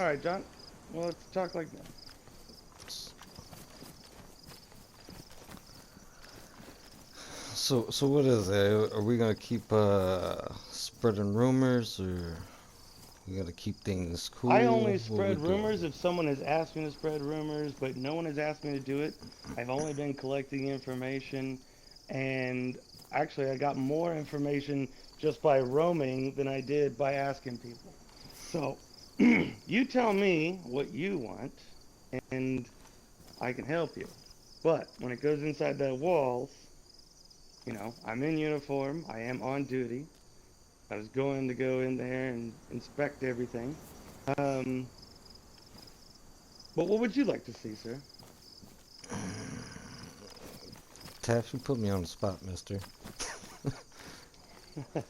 Alright, John. Well, let's talk like that. So what is it? Are we gonna keep spreading rumors, or we gotta keep things I cool? only What we spread doing? rumors if someone has asked me to spread rumors, but no one has asked me to do it. I've only been collecting information, and actually, I got more information just by roaming than I did by asking people. So, you tell me what you want, and I can help you. But when it goes inside the walls, I'm in uniform, I am on duty. I was going to go in there and inspect everything. Um, but what would you like to see, sir? Taff, you put me on the spot, mister.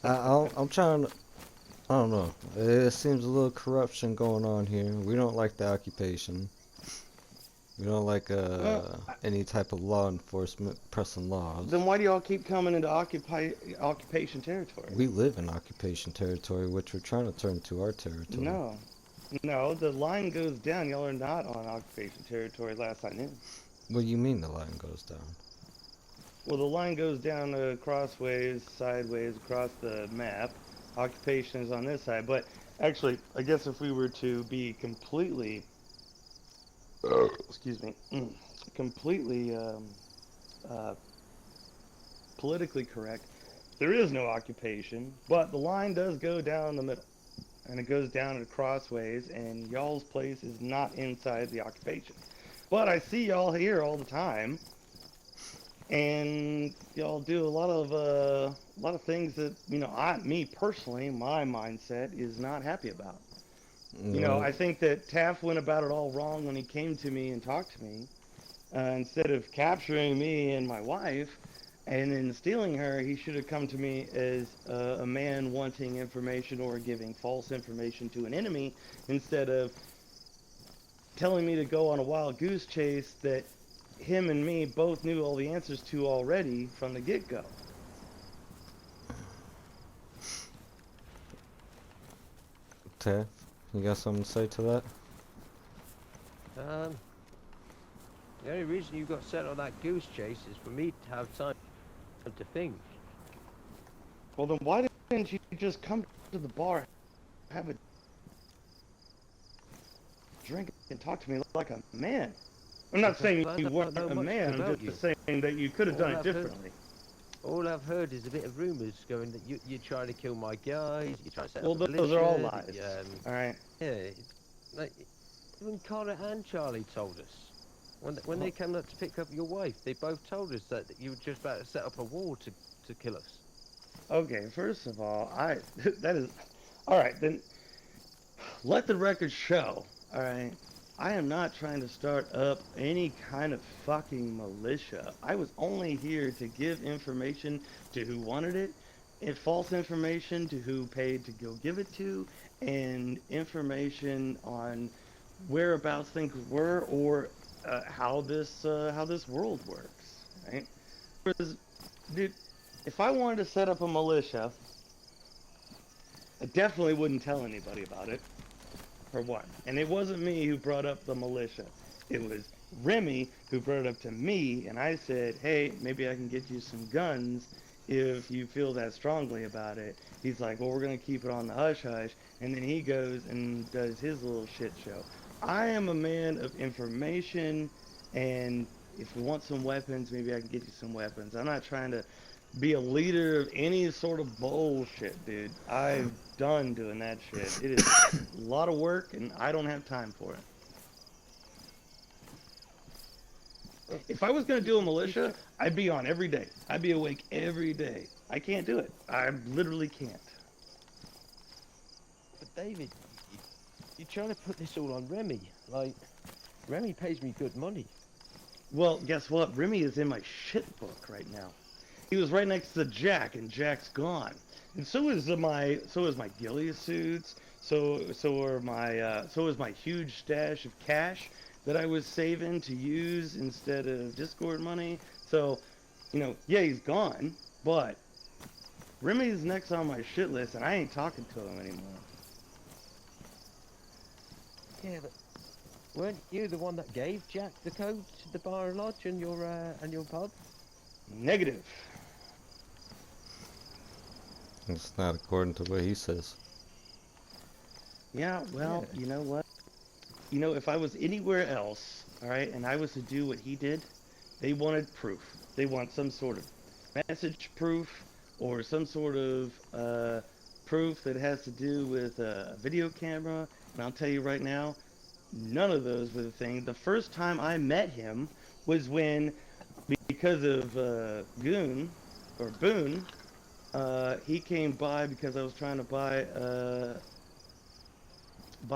I'm trying to. I don't know. It seems a little corruption going on here. We don't like the occupation. We don't like Well, any type of law enforcement pressing laws. then why do y'all keep coming into occupation territory? We live in occupation territory, which we're trying to turn to our territory. No, no, the line goes down. Y'all are not on occupation territory. Last I knew. What do you mean the line goes down? Well, the line goes down crossways, sideways across the map. Occupation is on this side, but actually, I guess if we were to be completely, excuse me, completely uh, politically correct, there is no occupation, but the line does go down the middle, and it goes down at crossways, and y'all's place is not inside the occupation. But I see y'all here all the time, and y'all do a lot of things that me personally, my mindset is not happy about. Well, I think that Taft went about it all wrong when he came to me and talked to me. Instead of capturing me and my wife and then stealing her, he should have come to me as a man wanting information or giving false information to an enemy instead of telling me to go on a wild goose chase that him and me both knew all the answers to already from the get-go. Taff, you got something to say to that? Um, the only reason you got set on that goose chase is for me to have time to think. Well, then why didn't you just come to the bar, have a drink, and talk to me like a man? I'm not saying I you don't weren't know a much man, I'm about you. just saying that you could have done it differently. All I've heard is a bit of rumours going that you're trying to kill my guys, you're trying to set Well, up a those are all militia. lies. Alright? Yeah, like, even Connor and Charlie told us. When they came up to pick up your wife, they both told us that you were just about to set up a war to kill us. Okay, first of all, that is, alright, then, let the record show, alright? I am not trying to start up any kind of fucking militia. I was only here to give information to who wanted it, and false information to who paid to go give it to, and information on whereabouts things were or how this world works, right? Because, dude, if I wanted to set up a militia, I definitely wouldn't tell anybody about it. For one. And it wasn't me who brought up the militia. It was Remy who brought it up to me, and I said, hey, maybe I can get you some guns if you feel that strongly about it. He's like, well, we're going to keep it on the hush-hush, and then he goes and does his little shit show. I am a man of information, and if you want some weapons, maybe I can get you some weapons. I'm not trying to be a leader of any sort of bullshit, dude. I've done doing that shit. It is a lot of work, and I don't have time for it. If I was going to do a militia, I'd be on every day. I'd be awake every day. I can't do it. I literally can't. But David, you're trying to put this all on Remy. Like, Remy pays me good money. Well, guess what? Remy is in my shit book right now. He was right next to Jack, and Jack's gone. And so is my ghillie suits. So is my huge stash of cash that I was saving to use instead of Discord money. So, yeah, he's gone, but Remy's next on my shit list, and I ain't talking to him anymore. Yeah, but weren't you the one that gave Jack the code to the bar and lodge and your pub? Negative. It's not according to what he says. Yeah, well, Yeah. you know what? You know, if I was anywhere else, all right, and I was to do what he did, they wanted proof. They want some sort of message proof or some sort of proof that has to do with a video camera. And I'll tell you right now, none of those were the thing. The first time I met him was when, because of Goon or Boone, he came by because I was trying to buy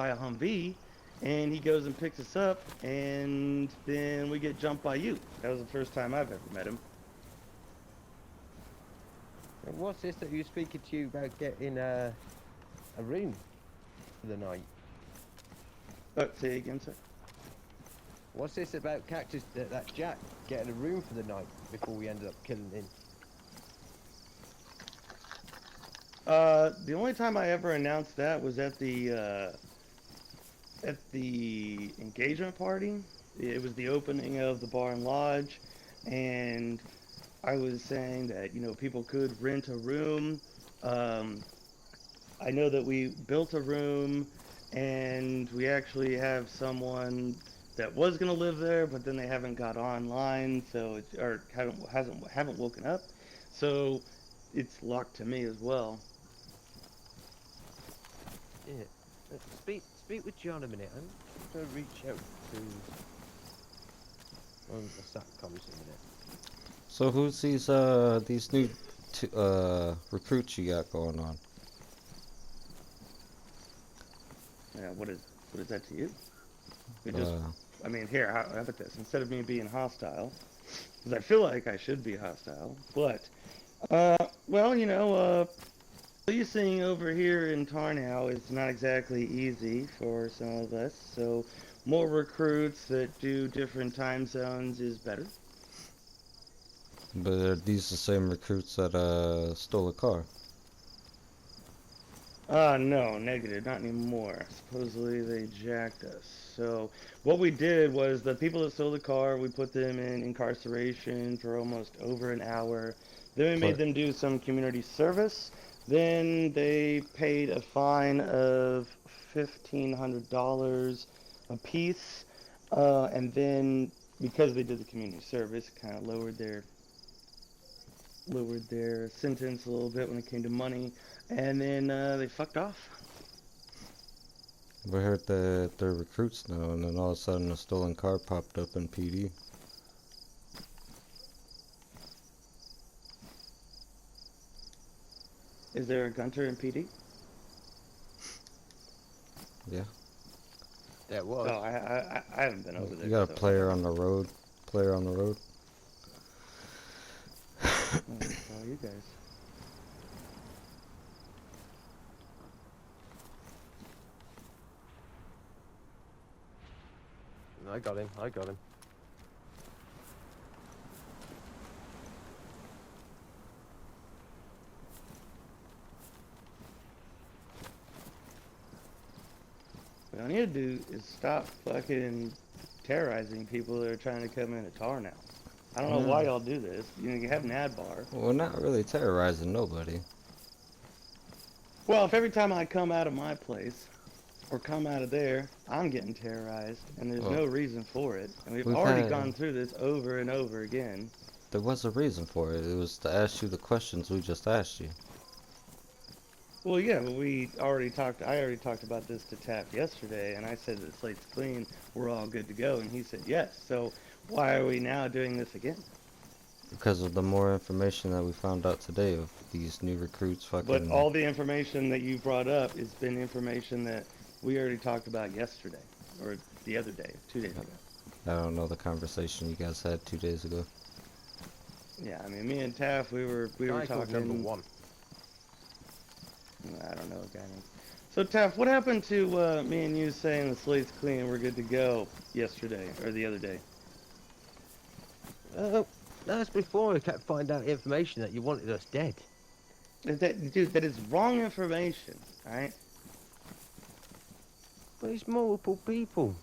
a Humvee, and he goes and picks us up, and then we get jumped by you. That was the first time I've ever met him. And what's this that you're speaking to you about getting a room for the night? Say again, sir. What's this about Cactus, that Jack getting a room for the night before we ended up killing him? The only time I ever announced that was at the engagement party. It was the opening of the bar and lodge, and I was saying that, you know, people could rent a room. I know that we built a room, and we actually have someone that was gonna live there, but then they haven't got online, so it's, or haven't woken up, so it's locked to me as well. Yeah. Speak with John a minute. I'm going to reach out to one of the SATCOMs in a minute. So who's these new recruits you got going on? Yeah, what is that to you? We just, I mean, here, how about this? Instead of me being hostile, because I feel like I should be hostile, but, well, you know, policing over here in Tarnow is not exactly easy for some of us, so more recruits that do different time zones is better. But are these the same recruits that stole a car? No, negative, not anymore. Supposedly they jacked us. So what we did was the people that stole the car, we put them in incarceration for almost over an hour. Then we made them do some community service. Then they paid a fine of $1,500 a piece. And then because they did the community service, kind of lowered their sentence a little bit when it came to money. And then they fucked off. We heard that they're recruits now, and then all of a sudden a stolen car popped up in PD. Is there a Gunter in PD? Yeah. There was. Oh, I haven't been over there. You got a so- player on the road. Player on the road. Oh, you guys. I got him. What I need to do is stop fucking terrorizing people that are trying to come into Tar now. I don't know why y'all do this. You know, you have NADBAR. Well, we're not really terrorizing nobody. Well, if every time I come out of my place or come out of there, I'm getting terrorized, and there's Well, no reason for it. And we've we've already had- gone through this over and over again. There was a reason for it. It was to ask you the questions we just asked you. Well, yeah, but I already talked about this to Tap yesterday, and I said that slate's clean, we're all good to go, and he said yes. So why are we now doing this again? Because of the more information that we found out today of these new recruits fucking... But all the information that you brought up has been information that we already talked about yesterday, or the other day, 2 days ago. I don't know the conversation you guys had 2 days ago. Yeah, I mean, me and Taff, we were Guy called talking. number one. I don't know a guy named. So Taff, what happened to me and you saying the slate's clean and we're good to go yesterday or the other day? That's before I kept finding out information that you wanted us dead. Dude, that is wrong information, alright? Well, it's multiple people.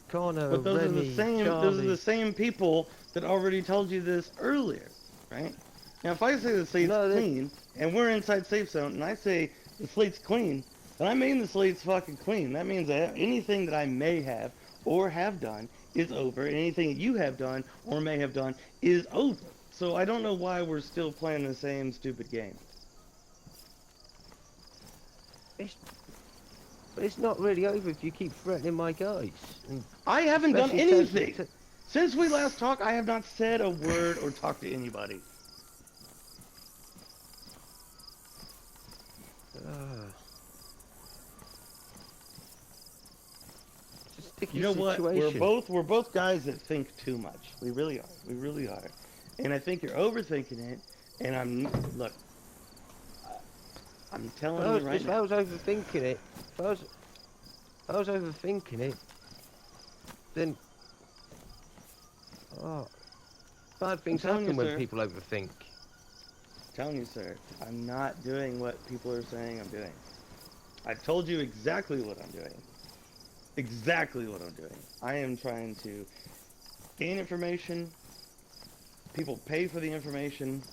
Connor, But those are Remy, the same. Charlie. Those are the same people that already told you this earlier, right? Now, if I say the slate's No, they- clean and we're inside safe zone, and I say the slate's clean, then I mean the slate's fucking clean. That means that anything that I may have or have done is over, and anything that you have done or may have done is over. So I don't know why we're still playing the same stupid game. But it's not really over if you keep threatening my guys. And I haven't done especially anything. to- Since we last talked, I have not said a word or talked to anybody. It's a sticky You know what? situation. We're both guys that think too much. We really are. We really are. And I think you're overthinking it. And I'm telling you right If now. I was overthinking it, if I was overthinking it, then bad things telling happen you, when sir. people overthink. Telling you, sir, I'm not doing what people are saying I'm doing. I told you exactly what I'm doing. Exactly what I'm doing. I am trying to gain information. People pay for the information.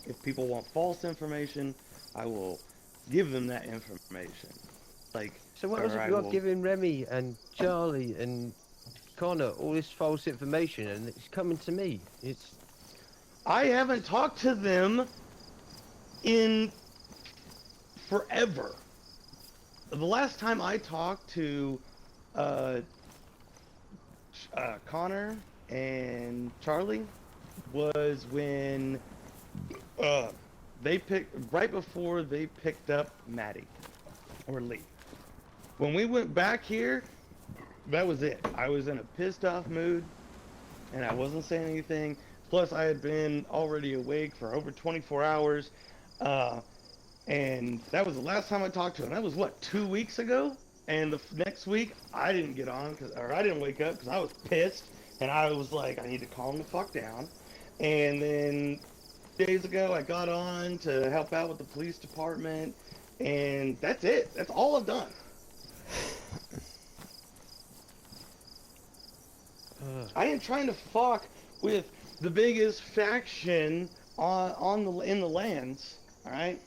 If people want false information, I will give them that information. Like, So what or else if I you're will- giving Remy and Charlie and Connor all this false information and it's coming to me? It's I haven't talked to them in forever. The last time I talked to Connor and Charlie was when they picked right before they picked up Maddie or Lee. When we went back here, that was it. I was in a pissed off mood and I wasn't saying anything. Plus, I had been already awake for over 24 hours. And that was the last time I talked to him. That was, what, 2 weeks ago? And the next week, I didn't get on, or I didn't wake up because I was pissed. And I was like, I need to calm the fuck down. And then days ago, I got on to help out with the police department. And that's it. That's all I've done. I ain't trying to fuck with the biggest faction in the lands, all right?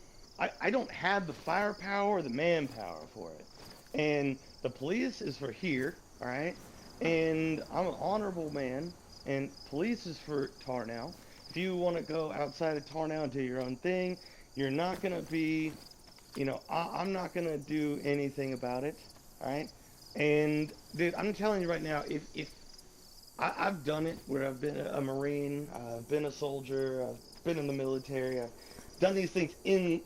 I don't have the firepower or the manpower for it. And the police is for here, all right? And I'm an honorable man, and police is for Tarnow. If you want to go outside of Tarnow and do your own thing, you're not going to be, I'm not going to do anything about it, all right? And, dude, I'm telling you right now, if I've done it where I've been a Marine, I've been a soldier, I've been in the military, I've done these things in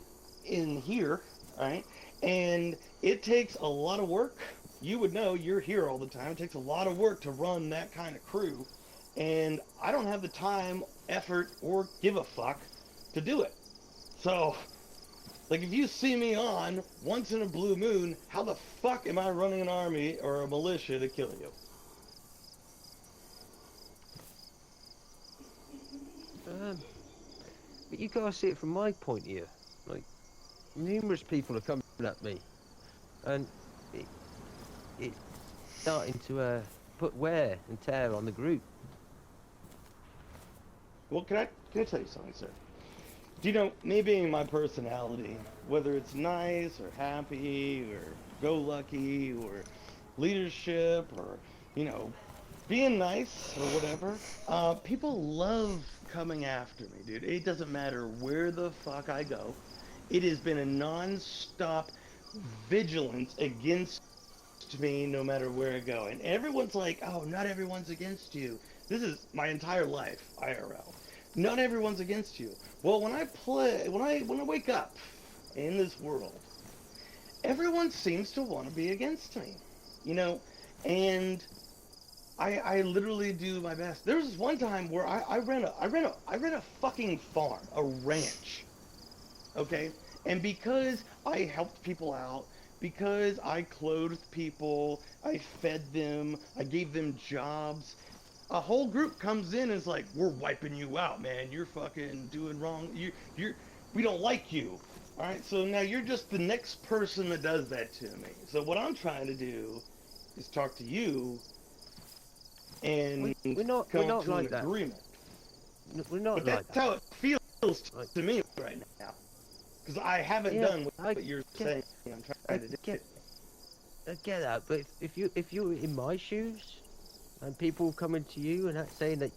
here, right? And it takes a lot of work. You would know, you're here all the time. It takes a lot of work to run that kind of crew. And I don't have the time, effort, or give a fuck to do it. So, like, if you see me on once in a blue moon, how the fuck am I running an army or a militia to kill you? But you gotta see it from my point of view. Like, numerous people are coming at me, and it's starting to put wear and tear on the group. Well, can I tell you something, sir? Do you know, me being my personality, whether it's nice or happy or go-lucky or leadership or, being nice or whatever, people love coming after me, dude. It doesn't matter where the fuck I go. It has been a non-stop vigilance against me no matter where I go. And everyone's like, oh, not everyone's against you. This is my entire life, IRL. Not everyone's against you. Well, when I wake up in this world, everyone seems to want to be against me, and I literally do my best. There was this one time where I ran a fucking farm, a ranch, okay? And because I helped people out, because I clothed people, I fed them, I gave them jobs, a whole group comes in and is like, we're wiping you out, man. You're fucking doing wrong. We don't like you. All right, so now you're just the next person that does that to me. So what I'm trying to do is talk to you and We're not come like to an that. agreement. We're not But like that's that. how it feels Like- to me right now. Because I haven't Yeah, done I what you're get- saying I'm I trying to do. get that, but if you were in my shoes, and people coming to you and saying that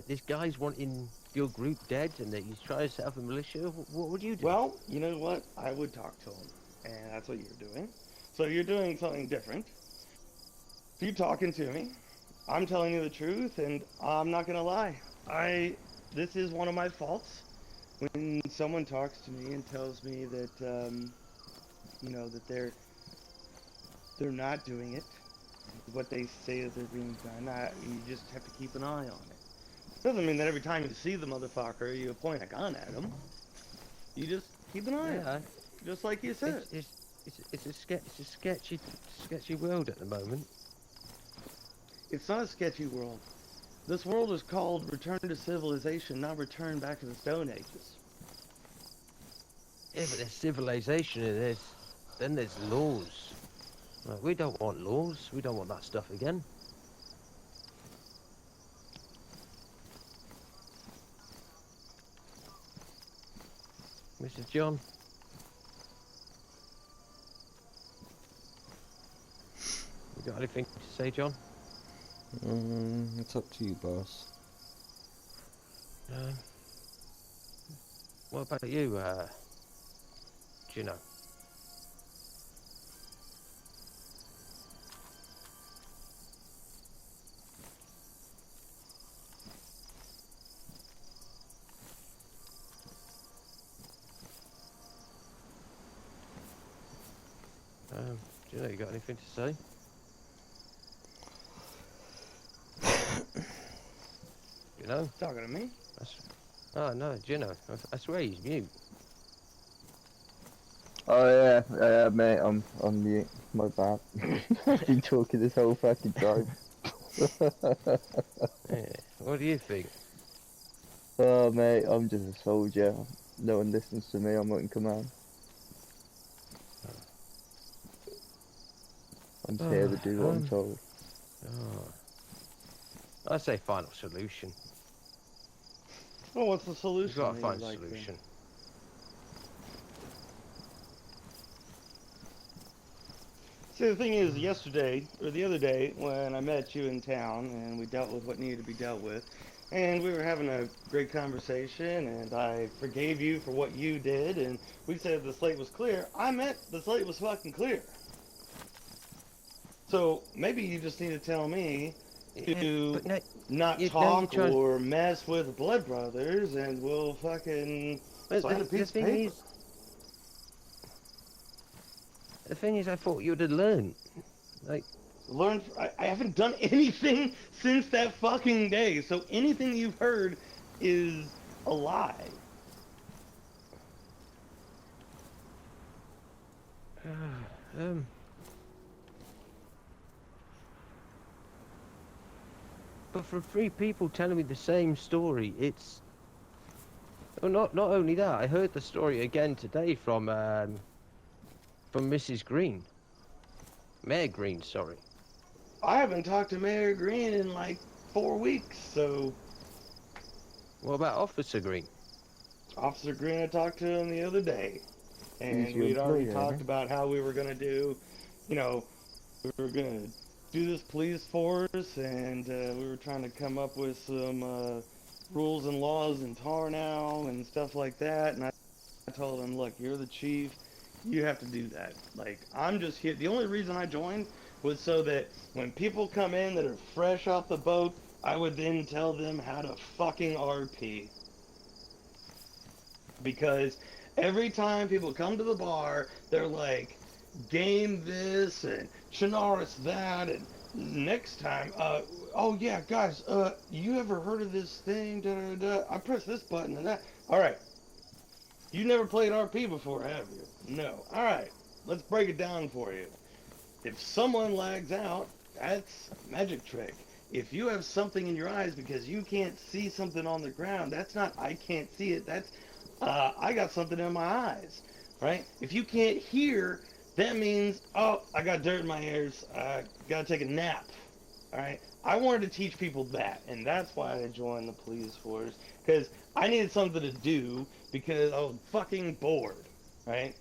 this guy's wanting your group dead and that he's trying to set up a militia, what would you do? Well, you know what? I would talk to him. And that's what you're doing. So you're doing something different. You're talking to me. I'm telling you the truth, and I'm not gonna lie. This is one of my faults. When someone talks to me and tells me that, that they're not doing it, what they say that they're being done, you just have to keep an eye on it. Doesn't mean that every time you see the motherfucker, you point a gun at him. You just keep an eye on Yeah, it, just like you said. it's a sketchy world at the moment. It's not a sketchy world. This world is called Return to Civilization, not Return back to the Stone Ages. Yeah, but there's civilization and then there's laws. Like, we don't want laws. We don't want that stuff again. Mrs. John? You got anything to say, John? It's up to you, boss. What about you, Gino? Gino, you got anything to say? Gino? Talking to me? Oh no, Gino. I swear he's mute. Oh yeah, mate, I'm on mute. My bad. I've been talking this whole fucking time. Yeah. What do you think? Oh mate, I'm just a soldier. No one listens to me. I'm not in command. I'm just here to do what I'm told. Oh. I say final solution. Well, what's the solution? We've got to that find you'd a like to- solution. See, the thing is, yesterday, or the other day, when I met you in town, and we dealt with what needed to be dealt with, and we were having a great conversation, and I forgave you for what you did, and we said the slate was clear. I meant the slate was fucking clear. So, maybe you just need to tell me to But no, not you're talk trying- or mess with Blood Brothers, and we'll fucking but sign a the piece of thing paper. the thing is, I thought you'd have learned. Like, Learn. I haven't done anything since that fucking day, so anything you've heard is a lie. But for three people telling me the same story, it's. Well, not only that, I heard the story again today from Mrs. Green. Mayor Green, sorry. I haven't talked to Mayor Green in like 4 weeks, so What about Officer Green? Officer Green, I talked to him the other day, and He's your we'd already employer, talked huh? about how we were gonna do, we were gonna do this police force, and we were trying to come up with some rules and laws in Tarnow and stuff like that. And I told him, look, you're the chief, you have to do that. Like, I'm just here. The only reason I joined was so that when people come in that are fresh off the boat, I would then tell them how to fucking RP. Because every time people come to the bar, they're like, game this and Chinaris that, and next time, oh yeah, guys, you ever heard of this thing? Da, da, da. I press this button and that. All right, you never played RP before, have you? No. All right, let's break it down for you. If someone lags out, that's a magic trick. If you have something in your eyes because you can't see something on the ground, that's not I can't see it. That's I got something in my eyes, right? If you can't hear that means, oh, I got dirt in my ears. I gotta take a nap. All right. I wanted to teach people that, and that's why I joined the police force, because I needed something to do because I was fucking bored, right?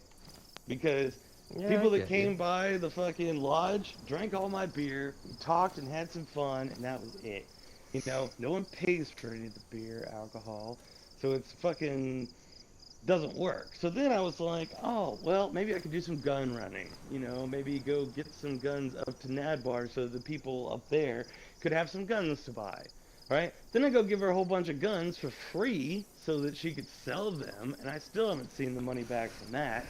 Because Yeah, people I that get came you. by the fucking lodge drank all my beer, we talked and had some fun, and that was it. You know, no one pays for any of the beer, alcohol, so it's fucking doesn't work. So then I was like, oh, well, maybe I could do some gun running. You know, maybe go get some guns up to Nadbar so the people up there could have some guns to buy. Right? Then I go give her a whole bunch of guns for free so that she could sell them, and I still haven't seen the money back from that.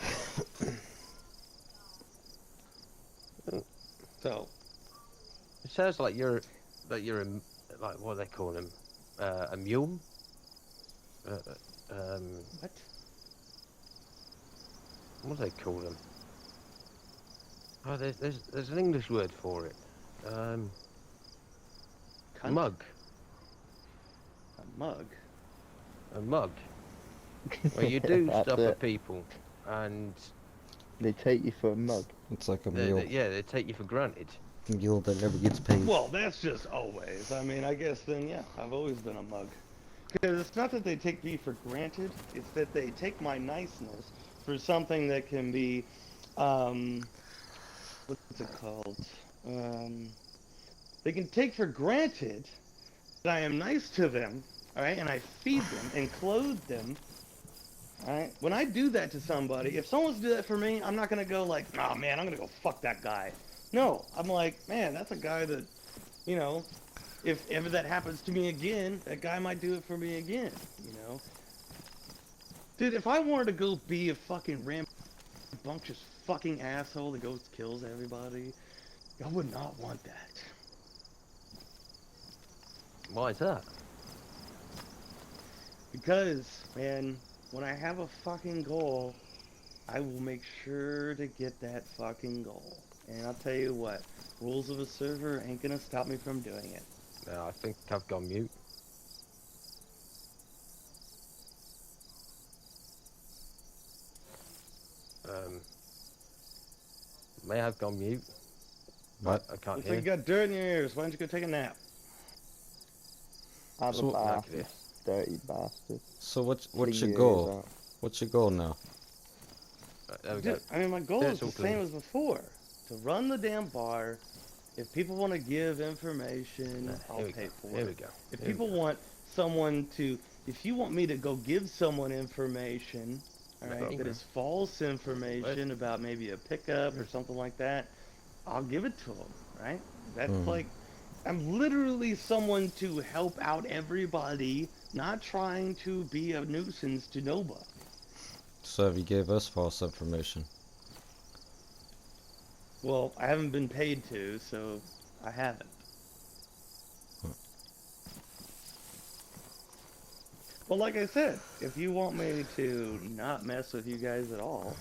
So, It sounds like like what do they call him? A mule? what? What do they call them? Oh, there's an English word for it. Cunt? Mug. A mug? A mug. Where you do That's stuff for it. people, and They take you for a mug. It's like a they take you for granted. mule that never gets paid. Well, that's just always. I mean, I guess then, yeah, I've always been a mug. Because it's not that they take me for granted, it's that they take my niceness for something that can be, what's it called? They can take for granted that I am nice to them, alright, and I feed them and clothe them, alright? When I do that to somebody, if someone's do that for me, I'm not gonna go like, oh man, I'm gonna go fuck that guy. No, I'm like, man, that's a guy that, you know, if ever that happens to me again, that guy might do it for me again, you know? Dude, if I wanted to go be a fucking rambunctious fucking asshole that goes kills everybody, I would not want that. Why is that? Because, man, when I have a fucking goal, I will make sure to get that fucking goal. And I'll tell you what, rules of a server ain't gonna stop me from doing it. No, I think I've gone mute. May have gone mute. What? I can't Looks hear. like you got dirt in your ears. Why don't you go take a nap? Have So- a bath, Exactly. you dirty bastard. So what's Clean your ears goal? out. What's your goal now? There we go. Dude, I mean, my goal Yeah, is it's all the same clean. as before. To run the damn bar. If people want to give information, I'll Here we pay go. for Here we it. go. If Here we people go. want someone to, if you want me to go give someone information, all right, Right. that is false information about maybe a pickup or something like that, I'll give it to them, right? That's Hmm. like, I'm literally someone to help out everybody, not trying to be a nuisance to nobody. So if you gave us false information. Well, I haven't been paid to, so I haven't. Well, like I said, if you want me to not mess with you guys at all,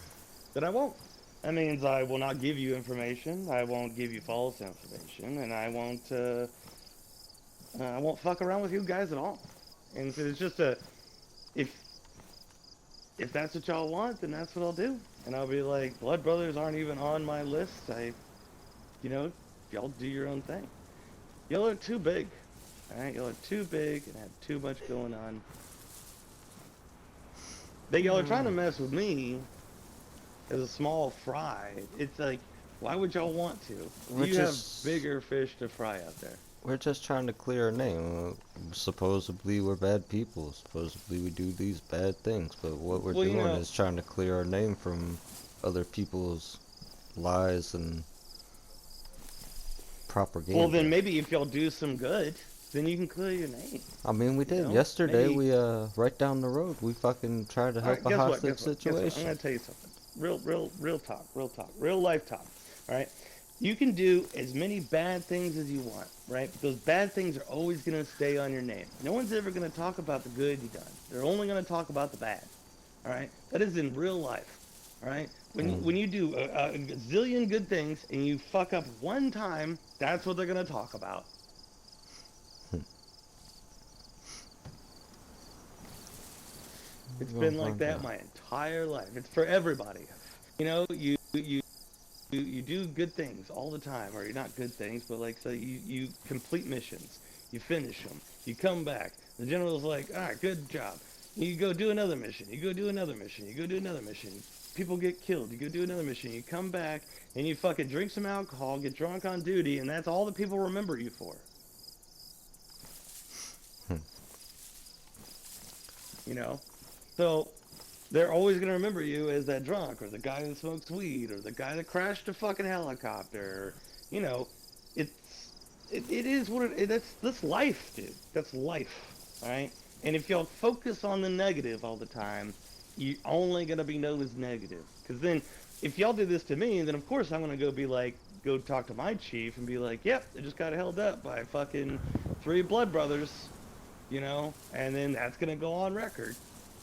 then I won't. That means I will not give you information, I won't give you false information, and I won't fuck around with you guys at all. And if it's just if that's what y'all want, then that's what I'll do. And I'll be like, Blood Brothers aren't even on my list. Y'all do your own thing. Y'all are too big. Alright, y'all are too big and have too much going on. Y'all are trying to mess with me as a small fry. It's like, why would y'all want to? We're You have just- bigger fish to fry out there. We're just trying to clear our name. Supposedly we're bad people. Supposedly we do these bad things. But what we're Well, you doing know- is trying to clear our name from other people's lies and propaganda. Well, then maybe if y'all do some good, then you can clear your name. I mean, we you did know, yesterday. maybe- We right down the road. We fucking tried to help Alright, a hostage Guess what? I'm situation. gonna tell you something. Real talk, real life talk. Alright? You can do as many bad things as you want, right? But those bad things are always gonna stay on your name. No one's ever gonna talk about the good you've done. They're only gonna talk about the bad. Alright? That is in real life. Alright? When you do a zillion good things and you fuck up one time, that's what they're gonna talk about. It's Well, been like fine, that yeah. my entire life. It's for everybody. You know, you you do good things all the time, or you're not good things, but like, so you complete missions, you finish them, you come back. The general's like, all right, good job. You go do another mission. You go do another mission. You go do another mission. People get killed. You go do another mission. You come back and you fucking drink some alcohol, get drunk on duty, and that's all that people remember you for. You know, so they're always gonna remember you as that drunk, or the guy that smokes weed, or the guy that crashed a fucking helicopter. Or, you know, it is what that's life, dude. That's life, all right. And if y'all focus on the negative all the time, you're only gonna be known as negative. Because then, if y'all do this to me, then of course I'm gonna go talk to my chief and be like, yep, I just got held up by fucking 3 blood brothers. You know, and then that's gonna go on record.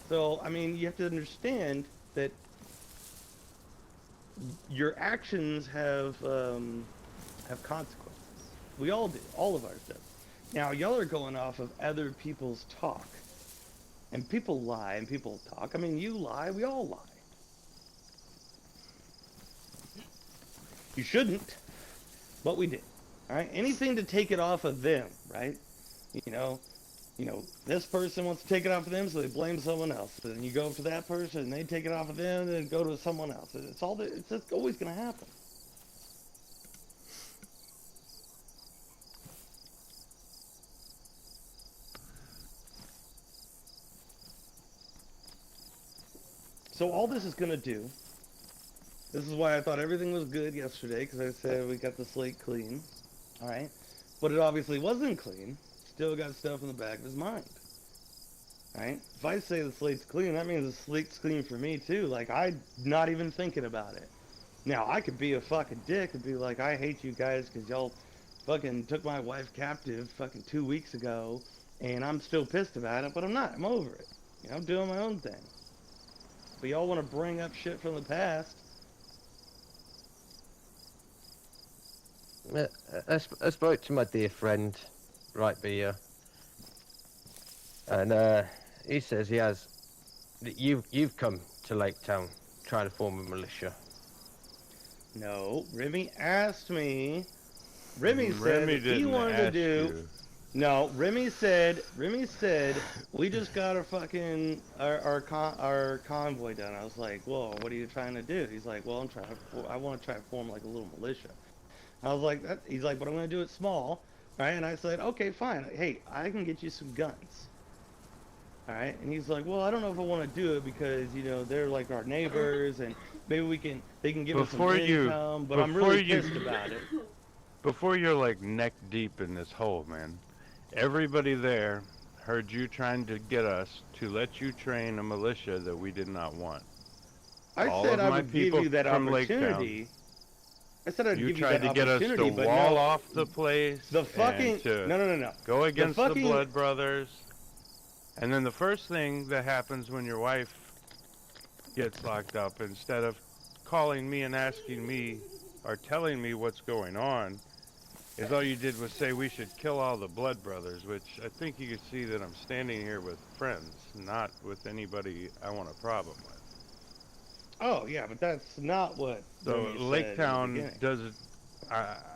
So I mean, you have to understand that your actions have consequences. We all do, all of ours do. Now y'all are going off of other people's talk, and people lie and people talk. I mean, you lie, we all lie. You shouldn't, but we did. All right, anything to take it off of them, right? You know, this person wants to take it off of them, so they blame someone else. Then you go up to that person, and they take it off of them, and then go to someone else. It's just always going to happen. So all this is going to do, this is why I thought everything was good yesterday, because I said we got the slate clean, all right? But it obviously wasn't clean. Still got stuff in the back of his mind. Right? If I say the slate's clean, that means the slate's clean for me too. Like, I'm not even thinking about it. Now, I could be a fucking dick and be like, I hate you guys because y'all fucking took my wife captive fucking 2 weeks ago, and I'm still pissed about it, but I'm not. I'm over it. You know, I'm doing my own thing. But y'all want to bring up shit from the past. I spoke to my dear friend, right Beer, and he says that you've come to Lake Town trying to form a militia. No, Remy asked me. Remy said he wanted to do. You. No, Remy said we just got our convoy done. I was like, whoa, what are you trying to do? He's like, well, I want to try to form like a little militia. I was like, he's like, but I'm gonna do it small. All right, and I said, okay, fine. Hey, I can get you some guns. All right, and he's like, well, I don't know if I want to do it because, you know, they're like our neighbors, and maybe they can give us some income, but I'm really pissed about it. Before you're like neck deep in this hole, man, everybody there heard you trying to get us to let you train a militia that we did not want. I All said of I my would give people you that from Lake Town. opportunity. I said I'd You give you tried that to get us opportunity, to but wall no. off the place. The fucking and no. Go against the fucking- Blood Brothers. And then the first thing that happens when your wife gets locked up, instead of calling me and asking me or telling me what's going on, is all you did was say we should kill all the Blood Brothers, which I think you can see that I'm standing here with friends, not with anybody I want a problem with. Oh yeah, but that's not what. So Remy said in Lake the Town beginning. does it.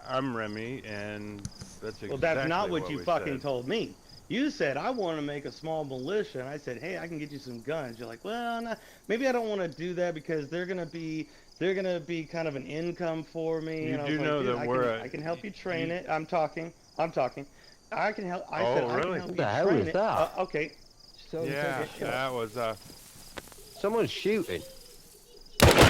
I'm Remy, and that's exactly Well, that's not what you we fucking said. told me. You said I want to make a small militia, and I said, hey, I can get you some guns. You're like, well, nah, maybe I don't want to do that because they're gonna be kind of an income for me. You and I do was like, know dude, that I can help you train it. I'm talking. I can help. I Oh, said I really? can help What you the hell train was it. that? Okay. So Yeah, take it. that was someone's shooting. really.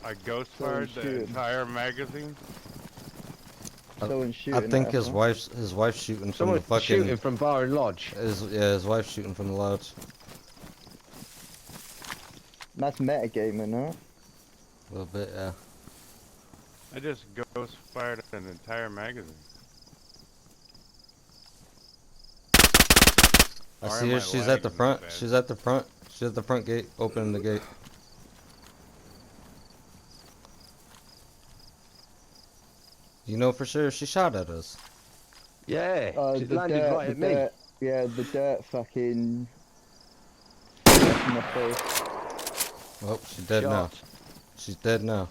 I ghost fired the shooting. entire magazine. Someone's I shooting think at his us, wife's shooting from the Someone's fucking. shooting from Byron Lodge. His wife's shooting from the lodge. That's metagaming, huh? A little bit, yeah. I just ghost fired an entire magazine. I Or see am her. I She's at the lagging front. that bad? She's at the front. She's at the front gate, opening the gate. You know for sure she shot at us. Yeah, she The landed dirt, right the at me. dirt, yeah, the dirt fucking in my face. Oh, she's dead now. Shot. She's dead now.